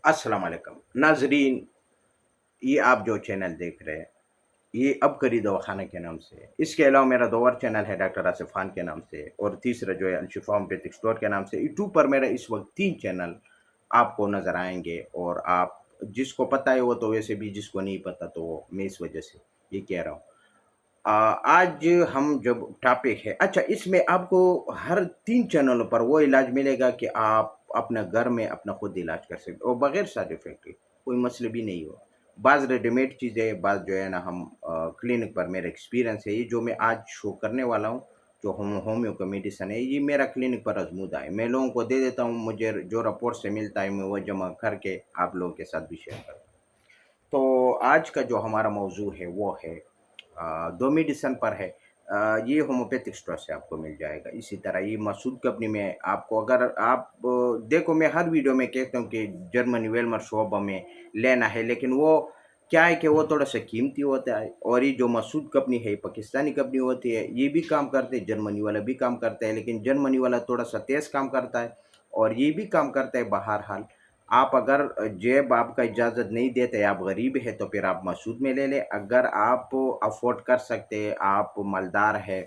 अस्सलाम वालेकुम नाजरीन। ये आप जो चैनल देख रहे हैं ये अब करी दवाखाना के नाम से है। इसके अलावा मेरा दो और चैनल है डॉक्टर आसिफ खान के नाम से, और तीसरा जो है अनशिफा होम्योपैथिक स्टोर के नाम से। यूट्यूब पर मेरा इस वक्त 3 चैनल आपको नज़र आएंगे, और आप जिसको पता है वो तो वैसे भी, जिसको नहीं पता तो वो मैं इस वजह से ये कह रहा हूँ। आज हम जब टॉपिक है, अच्छा, इसमें आपको हर 3 चैनलों पर वो इलाज मिलेगा कि आप अपना घर में अपना खुद इलाज कर सकते हो और बगैर साइड इफेक्ट के, कोई मसले भी नहीं हो। बाज़ रेडीमेड चीज़ें, बाज़ जो है ना हम क्लिनिक पर, मेरा एक्सपीरियंस है ये जो मैं आज शो करने वाला हूँ, जो होम्यो का मेडिसन है, ये मेरा क्लिनिक पर आजमूदा है। मैं लोगों को दे देता हूँ, मुझे जो रिपोर्ट से मिलता है मैं वो जमा करके आप लोगों के साथ भी शेयर करता हूँ। तो आज का जो हमारा मौजू है वो है दो मेडिसन पर है। ये होम्योपैथिक स्टोर से आपको मिल जाएगा। इसी तरह ये मसूद कंपनी में आपको, अगर आप देखो, मैं हर वीडियो में कहता हूँ कि जर्मनी वेलमर शोबा में लेना है, लेकिन वो क्या है कि वो थोड़ा सा कीमती होता है। और ये जो मसूद कंपनी है पाकिस्तानी कंपनी होती है, ये भी काम करते हैं, जर्मनी वाला भी काम करता है, लेकिन जर्मनी वाला थोड़ा सा तेज़ काम करता है और ये भी काम करता है। बहरहाल आप अगर जेब आपका इजाज़त नहीं देते, आप गरीब है, तो फिर आप मसूद में ले लें। अगर आप अफ़ोर्ड कर सकते हैं, आप मालदार है,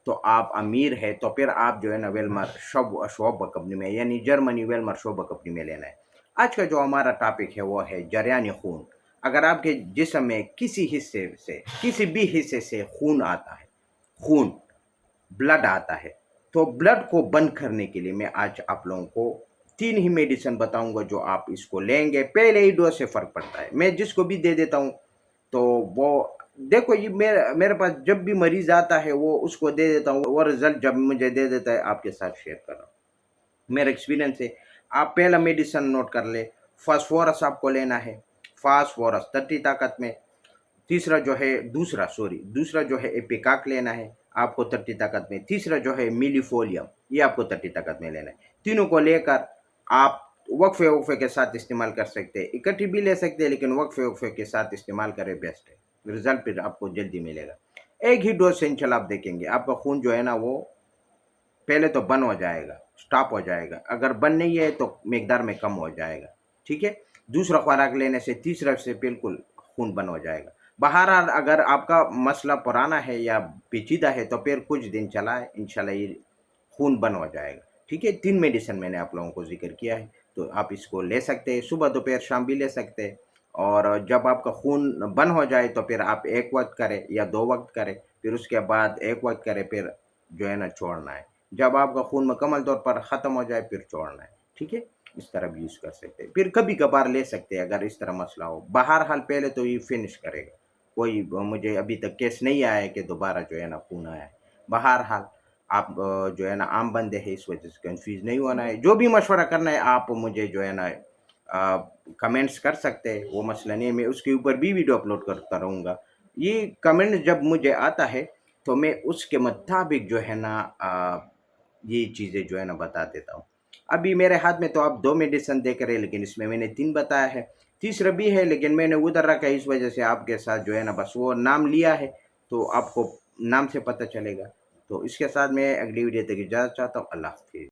तो आप अमीर है, तो फिर आप जो है ना वेलमर शोबा कंपनी में, यानी जर्मनी वेलमर शोबा कंपनी में लेना है। आज का जो हमारा टॉपिक है वो है जरियानी खून। अगर आपके जिस्म में किसी हिस्से से, किसी भी हिस्से से खून आता है, खून ब्लड आता है, तो ब्लड को बंद करने के लिए मैं आज आप लोगों को 3 ही मेडिसिन बताऊंगा, जो आप इसको लेंगे पहले ही डोज से फ़र्क पड़ता है। मैं जिसको भी दे देता हूँ तो वो, देखो, ये मेरे पास जब भी मरीज़ आता है वो उसको दे देता हूँ, वो रिज़ल्ट जब मुझे दे देता है आपके साथ शेयर कर रहा हूँ। मेरा एक्सपीरियंस है। आप पहला मेडिसिन नोट कर ले। फास्फोरस आपको लेना है, फास्फोरस 30 ताकत में। तीसरा जो है, दूसरा जो है एपिकाक लेना है आपको 30 ताकत में। तीसरा जो है मिलीफोलियम, ये आपको 30 ताकत में लेना है। तीनों को लेकर आप वक्फे वक्फे के साथ इस्तेमाल कर सकते हैं, इकट्ठी भी ले सकते हैं, लेकिन वक्फे वक्फे के साथ इस्तेमाल करें, बेस्ट है। रिजल्ट फिर आपको जल्दी मिलेगा। एक ही डोज से इंशाल्लाह आप देखेंगे आपका खून जो है ना वो पहले तो बंद हो जाएगा, स्टॉप हो जाएगा। अगर बंद नहीं है तो मिकदार में कम हो जाएगा, ठीक है। दूसरा खुराक लेने से, तीसरा से बिल्कुल खून बंद हो जाएगा। बहरहाल अगर आपका मसला पुराना है या पेचीदा है तो फिर कुछ दिन चलाए, इंशाल्लाह ये खून बंद हो जाएगा, ठीक है। 3 मेडिसिन मैंने आप लोगों को जिक्र किया है, तो आप इसको ले सकते हैं, सुबह दोपहर शाम भी ले सकते हैं। और जब आपका खून बंद हो जाए तो फिर आप एक वक्त करें या 2 वक्त करें, फिर उसके बाद एक वक्त करें, फिर जो है ना छोड़ना है। जब आपका खून मुकम्मल तौर पर ख़त्म हो जाए फिर छोड़ना है, ठीक है। इस तरह भी यूज़ कर सकते हैं, फिर कभी कभार ले सकते हैं अगर इस तरह मसला हो। बहरहाल पहले तो ये फिनिश करेगा। कोई मुझे अभी तक केस नहीं आया है कि दोबारा जो है ना खून आया है। बहरहाल आप जो है ना आम बंदे हैं, इस वजह से कंफ्यूज नहीं होना है। जो भी मशवरा करना है आप मुझे जो है ना कमेंट्स कर सकते हैं, वो मसला नहीं है। मैं उसके ऊपर भी वीडियो अपलोड करता रहूँगा। ये कमेंट जब मुझे आता है तो मैं उसके मुताबिक जो है ना ये चीज़ें जो है ना बता देता हूँ। अभी मेरे हाथ में तो आप 2 मेडिसिन देख रहे हैं, लेकिन इसमें मैंने 3 बताया है। तीसरा भी है लेकिन मैंने उधर रखा है, इस वजह से आपके साथ जो है ना बस वो नाम लिया है, तो आपको नाम से पता चलेगा। तो इसके साथ मैं अगली वीडियो तक इजाज़त चाहता हूँ। अल्लाह हाफ़िज़।